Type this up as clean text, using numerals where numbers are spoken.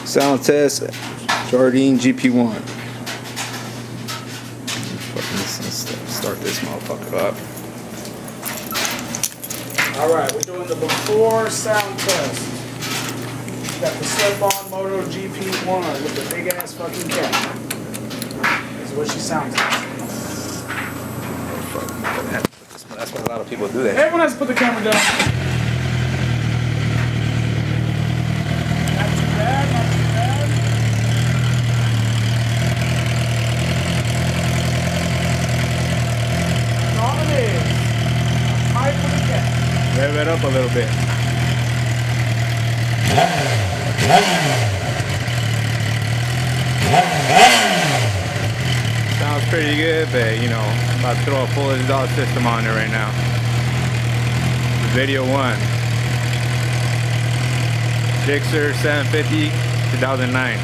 Sound test, Jardine GP1. Start this motherfucker up. Alright, we're doing the before sound test. Got the slip-on Moto GP1 with the big ass fucking cap. This is what she sounds like. That's why a lot of people do that. Everyone has to put the camera down. Not too bad, not too bad. That's all it is. High for the cap. Rev it up a little bit. Sounds pretty good, but you know, I'm about to throw a full exhaust system on it right now. Video 1. Gixxer 750 2009.